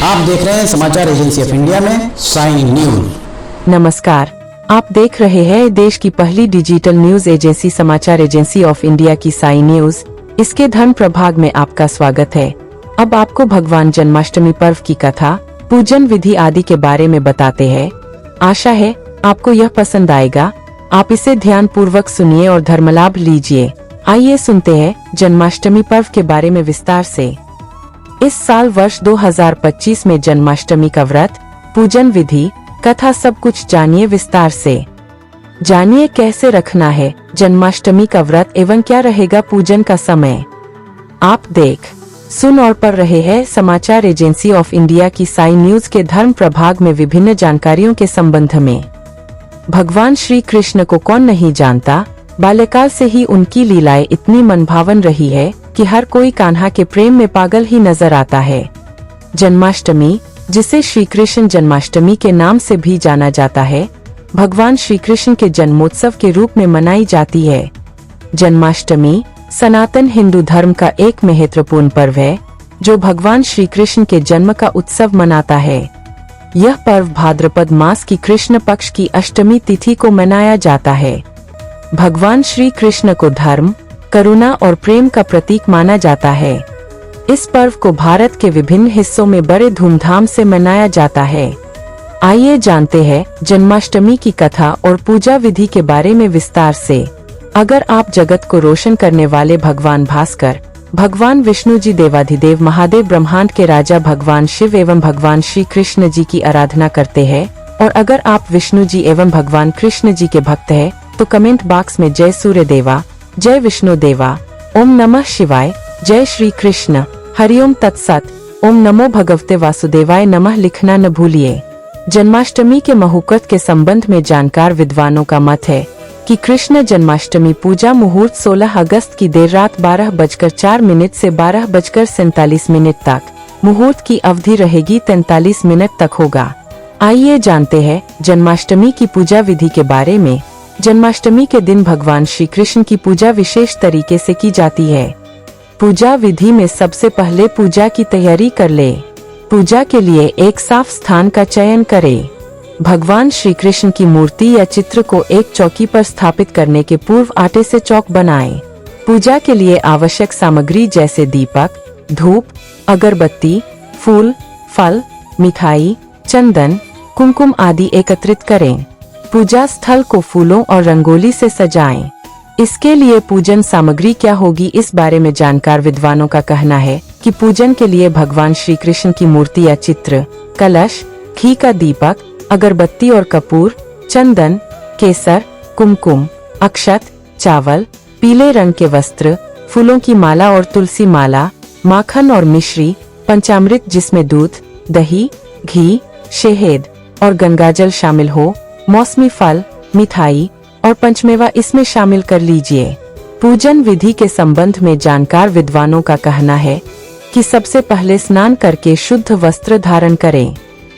आप देख रहे हैं समाचार एजेंसी ऑफ इंडिया में साई न्यूज। नमस्कार, आप देख रहे हैं देश की पहली डिजिटल न्यूज एजेंसी समाचार एजेंसी ऑफ इंडिया की साई न्यूज। इसके धर्म प्रभाग में आपका स्वागत है। अब आपको भगवान जन्माष्टमी पर्व की कथा, पूजन विधि आदि के बारे में बताते हैं। आशा है आपको यह पसंद आएगा। आप इसे ध्यान पूर्वक सुनिए और धर्मलाभ लीजिए। आइए सुनते हैं जन्माष्टमी पर्व के बारे में विस्तार से। इस साल वर्ष 2025 में जन्माष्टमी का व्रत, पूजन विधि, कथा सब कुछ जानिए विस्तार से। जानिए कैसे रखना है जन्माष्टमी का व्रत एवं क्या रहेगा पूजन का समय। आप देख, सुन और पढ़ रहे हैं समाचार एजेंसी ऑफ इंडिया की साई न्यूज के धर्म प्रभाग में विभिन्न जानकारियों के संबंध में। भगवान श्री कृष्ण को कौन नहीं जानता। बाल्यकाल से ही उनकी लीलाएं इतनी मनभावन रही है कि हर कोई कान्हा के प्रेम में पागल ही नजर आता है। जन्माष्टमी, जिसे श्री कृष्ण जन्माष्टमी के नाम से भी जाना जाता है, भगवान श्री कृष्ण के जन्मोत्सव के रूप में मनाई जाती है। जन्माष्टमी सनातन हिंदू धर्म का एक महत्वपूर्ण पर्व है जो भगवान श्री कृष्ण के जन्म का उत्सव मनाता है। यह पर्व भाद्रपद मास की कृष्ण पक्ष की अष्टमी तिथि को मनाया जाता है। भगवान श्री कृष्ण को धर्म, करुणा और प्रेम का प्रतीक माना जाता है। इस पर्व को भारत के विभिन्न हिस्सों में बड़े धूमधाम से मनाया जाता है। आइए जानते हैं जन्माष्टमी की कथा और पूजा विधि के बारे में विस्तार से। अगर आप जगत को रोशन करने वाले भगवान भास्कर, भगवान विष्णु जी देवाधिदेव महादेव ब्रह्मांड के राजा भगवान शिव एवं भगवान श्री कृष्ण जी की आराधना करते हैं, और अगर आप विष्णु जी एवं भगवान कृष्ण जी के भक्त हैं, तो कमेंट बॉक्स में जय सूर्य देवा, जय विष्णु देवा, ओम नमः शिवाय, जय श्री कृष्ण, हरिओम तत्सत, ओम नमो भगवते वासुदेवाय नमः लिखना न भूलिए। जन्माष्टमी के मुहूर्त के संबंध में जानकार विद्वानों का मत है कि कृष्ण जन्माष्टमी पूजा मुहूर्त 16 अगस्त की देर रात 12:04 से 12:47 तक, मुहूर्त की अवधि रहेगी 43 मिनट तक होगा। आइए जानते हैं जन्माष्टमी की पूजा विधि के बारे में। जन्माष्टमी के दिन भगवान श्री कृष्ण की पूजा विशेष तरीके से की जाती है। पूजा विधि में सबसे पहले पूजा की तैयारी कर ले। पूजा के लिए एक साफ स्थान का चयन करें। भगवान श्री कृष्ण की मूर्ति या चित्र को एक चौकी पर स्थापित करने के पूर्व आटे से चौक बनाएं। पूजा के लिए आवश्यक सामग्री जैसे दीपक, धूप, अगरबत्ती, फूल, फल, मिठाई, चंदन, कुमकुम आदि एकत्रित करें। पूजा स्थल को फूलों और रंगोली से सजाएं। इसके लिए पूजन सामग्री क्या होगी, इस बारे में जानकार विद्वानों का कहना है कि पूजन के लिए भगवान श्री कृष्ण की मूर्ति या चित्र, कलश, घी का दीपक, अगरबत्ती और कपूर, चंदन, केसर, कुमकुम, अक्षत, चावल, पीले रंग के वस्त्र, फूलों की माला और तुलसी माला, माखन और मिश्री, पंचामृत जिसमें दूध, दही, घी, शहद और गंगाजल शामिल हो, मौसमी फल, मिठाई और पंचमेवा इसमें शामिल कर लीजिए। पूजन विधि के संबंध में जानकार विद्वानों का कहना है कि सबसे पहले स्नान करके शुद्ध वस्त्र धारण करें।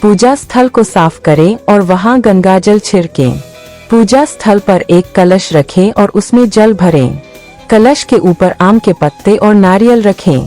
पूजा स्थल को साफ करें और वहां गंगाजल छिड़कें। पूजा स्थल पर एक कलश रखें और उसमें जल भरें। कलश के ऊपर आम के पत्ते और नारियल रखें।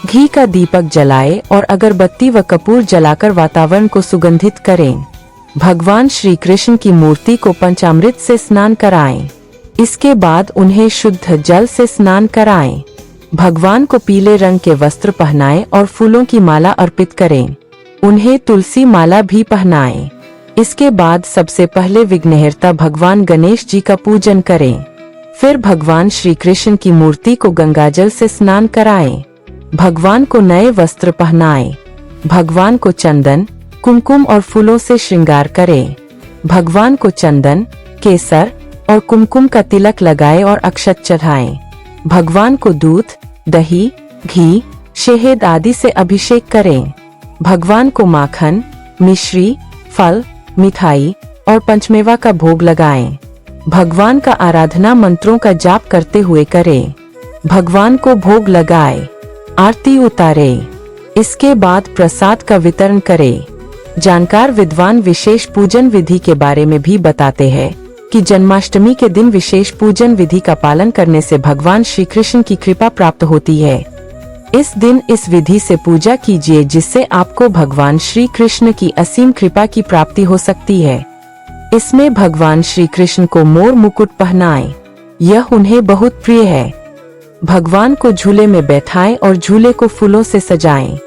घी का दीपक जलाएं और अगरबत्ती व कपूर जलाकर वातावरण को सुगंधित करें। भगवान श्री कृष्ण की मूर्ति को पंचामृत से स्नान कराएं। इसके बाद उन्हें शुद्ध जल से स्नान कराएं। भगवान को पीले रंग के वस्त्र पहनाएं और फूलों की माला अर्पित करें। उन्हें तुलसी माला भी पहनाएं। इसके बाद सबसे पहले विघ्नहर्ता भगवान गणेश जी का पूजन करें। फिर भगवान श्री कृष्ण की मूर्ति को गंगाजल से स्नान कराएं। भगवान को नए वस्त्र पहनाएं। भगवान को चंदन, कुमकुम और फूलों से श्रृंगार करें। भगवान को चंदन, केसर और कुमकुम का तिलक लगाएं और अक्षत चढ़ाएं। भगवान को दूध, दही, घी, शहद आदि से अभिषेक करें। भगवान को माखन, मिश्री, फल, मिठाई और पंचमेवा का भोग लगाएं। भगवान का आराधना मंत्रों का जाप करते हुए करें। भगवान को भोग लगाएं, आरती उतारें। इसके बाद प्रसाद का वितरण करें। जानकार विद्वान विशेष पूजन विधि के बारे में भी बताते हैं कि जन्माष्टमी के दिन विशेष पूजन विधि का पालन करने से भगवान श्री कृष्ण की कृपा प्राप्त होती है। इस दिन इस विधि से पूजा कीजिए जिससे आपको भगवान श्री कृष्ण की असीम कृपा की प्राप्ति हो सकती है। इसमें भगवान श्री कृष्ण को मोर मुकुट पहनाएं, यह उन्हें बहुत प्रिय है। भगवान को झूले में बैठाएं और झूले को फूलों से सजाएं।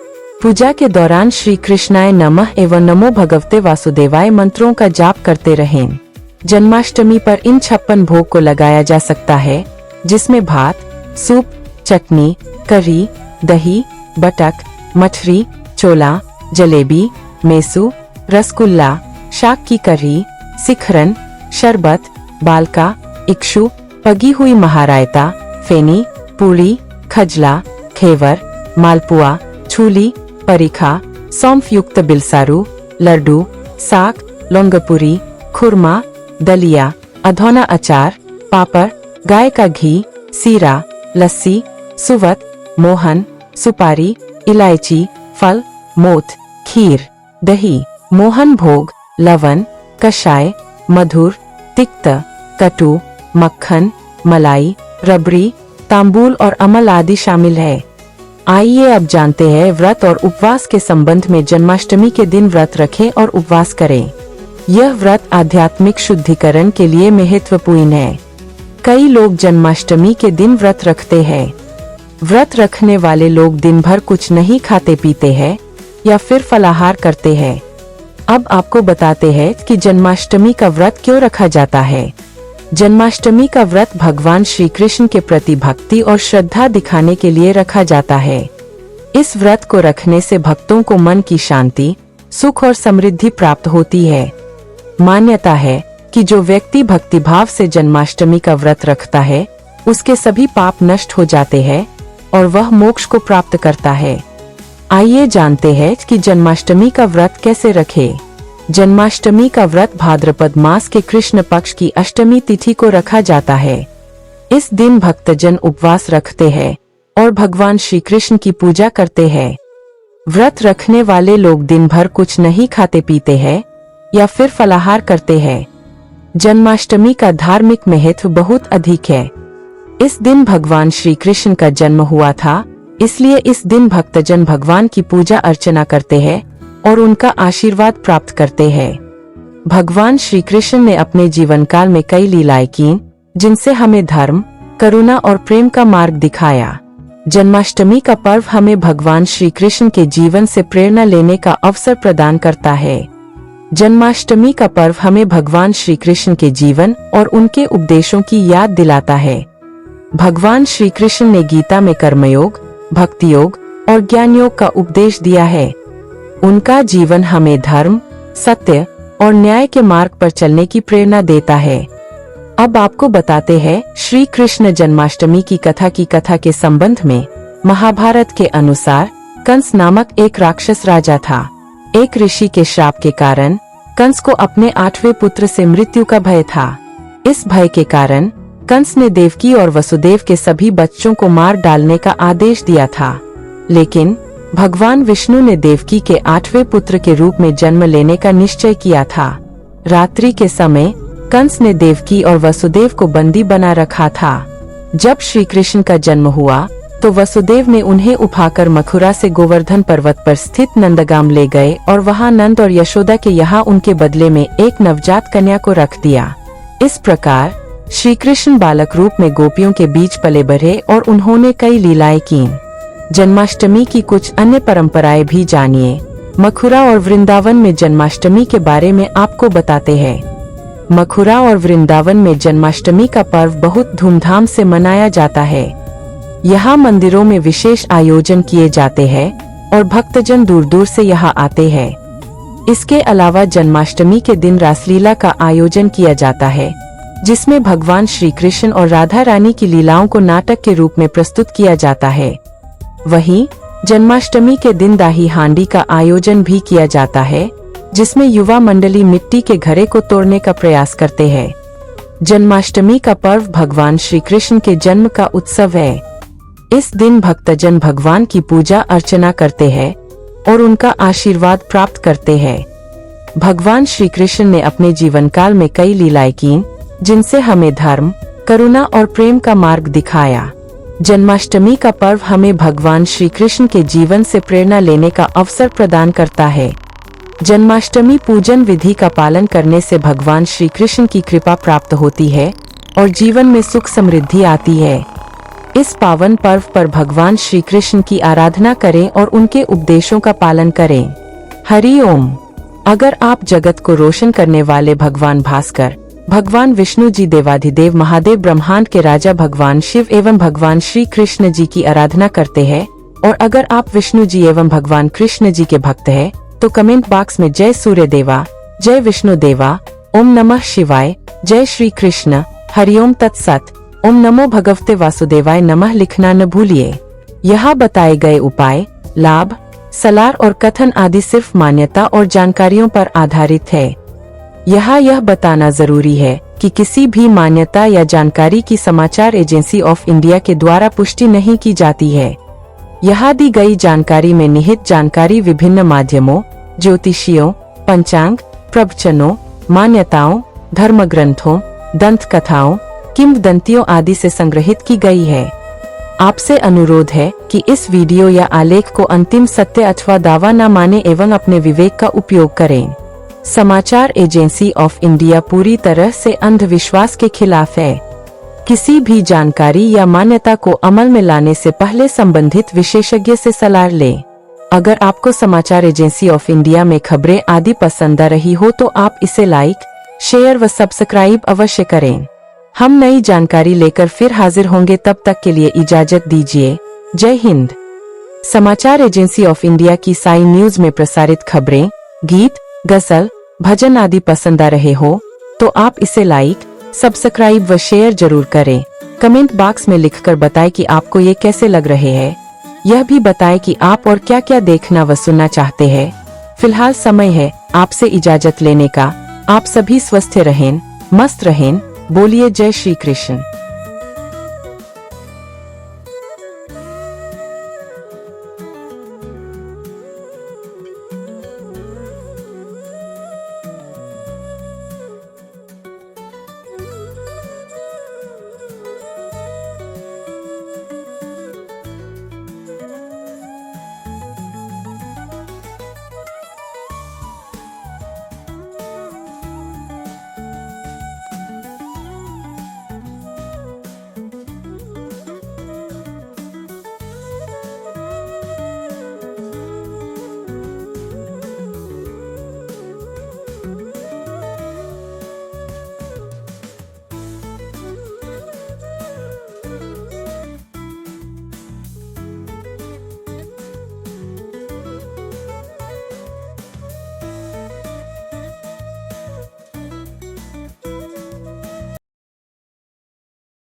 पूजा के दौरान श्री कृष्णाय नमः एवं नमो भगवते वासुदेवाय मंत्रों का जाप करते रहें। जन्माष्टमी पर इन 56 भोग को लगाया जा सकता है, जिसमें भात, सूप, चटनी, करी, दही, बटक, मठरी, चोला, जलेबी, मेसू, रसगुल्ला, शाक की करी, सिखरन, शरबत, बालका, इक्षु, पगी हुई महारायता, फेनी, पूड़ी, खजला, घेवर, मालपुआ, छूली, परिखा, सौंफ युक्त बिलसारू, लड्डू, साग, लौंगपुरी, खुरमा, दलिया, अधौना अचार, पापड़, गाय का घी, सीरा, लस्सी, सुवत, मोहन, सुपारी, इलायची, फल, मोथ, खीर, दही, मोहन भोग, लवण, कषाय, मधुर, तिक्त, कटु, मक्खन, मलाई, रबड़ी, तांबूल और अमल आदि शामिल है। आइए अब जानते हैं व्रत और उपवास के संबंध में। जन्माष्टमी के दिन व्रत रखें और उपवास करें। यह व्रत आध्यात्मिक शुद्धिकरण के लिए महत्वपूर्ण है। कई लोग जन्माष्टमी के दिन व्रत रखते हैं। व्रत रखने वाले लोग दिन भर कुछ नहीं खाते पीते हैं या फिर फलाहार करते हैं। अब आपको बताते हैं कि जन्माष्टमी का व्रत क्यों रखा जाता है। जन्माष्टमी का व्रत भगवान श्री कृष्ण के प्रति भक्ति और श्रद्धा दिखाने के लिए रखा जाता है। इस व्रत को रखने से भक्तों को मन की शांति, सुख और समृद्धि प्राप्त होती है। मान्यता है कि जो व्यक्ति भक्तिभाव से जन्माष्टमी का व्रत रखता है, उसके सभी पाप नष्ट हो जाते हैं और वह मोक्ष को प्राप्त करता है। आइए जानते हैं कि जन्माष्टमी का व्रत कैसे रखें। जन्माष्टमी का व्रत भाद्रपद मास के कृष्ण पक्ष की अष्टमी तिथि को रखा जाता है। इस दिन भक्तजन उपवास रखते हैं और भगवान श्री कृष्ण की पूजा करते हैं। व्रत रखने वाले लोग दिन भर कुछ नहीं खाते पीते हैं या फिर फलाहार करते हैं। जन्माष्टमी का धार्मिक महत्व बहुत अधिक है। इस दिन भगवान श्री कृष्ण का जन्म हुआ था, इसलिए इस दिन भक्तजन भगवान की पूजा अर्चना करते हैं और उनका आशीर्वाद प्राप्त करते हैं। भगवान श्री कृष्ण ने अपने जीवन काल में कई लीलाएं की, जिनसे हमें धर्म, करुणा और प्रेम का मार्ग दिखाया। जन्माष्टमी का पर्व हमें भगवान श्री कृष्ण के जीवन से प्रेरणा लेने का अवसर प्रदान करता है। जन्माष्टमी का पर्व हमें भगवान श्री कृष्ण के जीवन और उनके उपदेशों की याद दिलाता है। भगवान श्री कृष्ण ने गीता में कर्मयोग, भक्ति योग और ज्ञान योग का उपदेश दिया है। उनका जीवन हमें धर्म, सत्य और न्याय के मार्ग पर चलने की प्रेरणा देता है। अब आपको बताते हैं श्री कृष्ण जन्माष्टमी की कथा के संबंध में। महाभारत के अनुसार कंस नामक एक राक्षस राजा था। एक ऋषि के श्राप के कारण कंस को अपने 8वें पुत्र से मृत्यु का भय था। इस भय के कारण कंस ने देवकी और वसुदेव के सभी बच्चों को मार डालने का आदेश दिया था, लेकिन भगवान विष्णु ने देवकी के 8वें पुत्र के रूप में जन्म लेने का निश्चय किया था। रात्रि के समय कंस ने देवकी और वसुदेव को बंदी बना रखा था। जब श्री कृष्ण का जन्म हुआ तो वसुदेव ने उन्हें उठाकर मथुरा से गोवर्धन पर्वत पर स्थित नंदगाम ले गए और वहां नंद और यशोदा के यहाँ उनके बदले में एक नवजात कन्या को रख दिया। इस प्रकार श्री कृष्ण बालक रूप में गोपियों के बीच पले बढ़े और उन्होंने कई लीलाएं की। जन्माष्टमी की कुछ अन्य परंपराएं भी जानिए। मथुरा और वृंदावन में जन्माष्टमी के बारे में आपको बताते हैं। मथुरा और वृंदावन में जन्माष्टमी का पर्व बहुत धूमधाम से मनाया जाता है। यहाँ मंदिरों में विशेष आयोजन किए जाते हैं और भक्तजन दूर दूर से यहाँ आते हैं। इसके अलावा जन्माष्टमी के दिन रासलीला का आयोजन किया जाता है, जिसमें भगवान श्री कृष्ण और राधा रानी की लीलाओं को नाटक के रूप में प्रस्तुत किया जाता है। वहीं जन्माष्टमी के दिन दाही हांडी का आयोजन भी किया जाता है, जिसमें युवा मंडली मिट्टी के घड़े को तोड़ने का प्रयास करते हैं। जन्माष्टमी का पर्व भगवान श्री कृष्ण के जन्म का उत्सव है। इस दिन भक्तजन भगवान की पूजा अर्चना करते हैं और उनका आशीर्वाद प्राप्त करते हैं। भगवान श्री कृष्ण ने अपने जीवन काल में कई लीलाएं की, जिनसे हमें धर्म, करुणा और प्रेम का मार्ग दिखाया। जन्माष्टमी का पर्व हमें भगवान श्री कृष्ण के जीवन से प्रेरणा लेने का अवसर प्रदान करता है। जन्माष्टमी पूजन विधि का पालन करने से भगवान श्री कृष्ण की कृपा प्राप्त होती है और जीवन में सुख समृद्धि आती है। इस पावन पर्व पर भगवान श्री कृष्ण की आराधना करें और उनके उपदेशों का पालन करें। हरि ओम। अगर आप जगत को रोशन करने वाले भगवान भास्कर, भगवान विष्णु जी, देवाधिदेव महादेव, ब्रह्मांड के राजा भगवान शिव एवं भगवान श्री कृष्ण जी की आराधना करते हैं और अगर आप विष्णु जी एवं भगवान कृष्ण जी के भक्त हैं, तो कमेंट बॉक्स में जय सूर्य देवा, जय विष्णु देवा, ओम नमः शिवाय, जय श्री कृष्ण, हरिओम तत्सत, ओम नमो भगवते वासुदेवाय नमः लिखना न भूलिए। यहाँ बताए गए उपाय, लाभ, सलाह और कथन आदि सिर्फ मान्यता और जानकारियों पर आधारित है। यहाँ यह बताना जरूरी है कि किसी भी मान्यता या जानकारी की समाचार एजेंसी ऑफ इंडिया के द्वारा पुष्टि नहीं की जाती है। यहाँ दी गई जानकारी में निहित जानकारी विभिन्न माध्यमों, ज्योतिषियों, पंचांग, प्रवचनों, मान्यताओं, धर्म ग्रंथों, दंत कथाओं, किंवदंतियों आदि से संग्रहित की गई है। आपसे अनुरोध है कि इस वीडियो या आलेख को अंतिम सत्य अथवा दावा न माने एवं अपने विवेक का उपयोग करें। समाचार एजेंसी ऑफ इंडिया पूरी तरह से अंधविश्वास के खिलाफ है। किसी भी जानकारी या मान्यता को अमल में लाने से पहले संबंधित विशेषज्ञ से सलाह लें। अगर आपको समाचार एजेंसी ऑफ इंडिया में खबरें आदि पसंद आ रही हो तो आप इसे लाइक, शेयर व सब्सक्राइब अवश्य करें। हम नई जानकारी लेकर फिर हाजिर होंगे, तब तक के लिए इजाजत दीजिए। जय हिंद। समाचार एजेंसी ऑफ इंडिया की साई न्यूज में प्रसारित खबरें, गीत, गजल, भजन आदि पसंद आ रहे हो तो आप इसे लाइक, सब्सक्राइब व शेयर जरूर करें। कमेंट बॉक्स में लिखकर बताएं कि आपको ये कैसे लग रहे हैं। यह भी बताएं कि आप और क्या क्या देखना व सुनना चाहते हैं। फिलहाल समय है आपसे इजाजत लेने का। आप सभी स्वस्थ रहें, मस्त रहें। बोलिए जय श्री कृष्ण।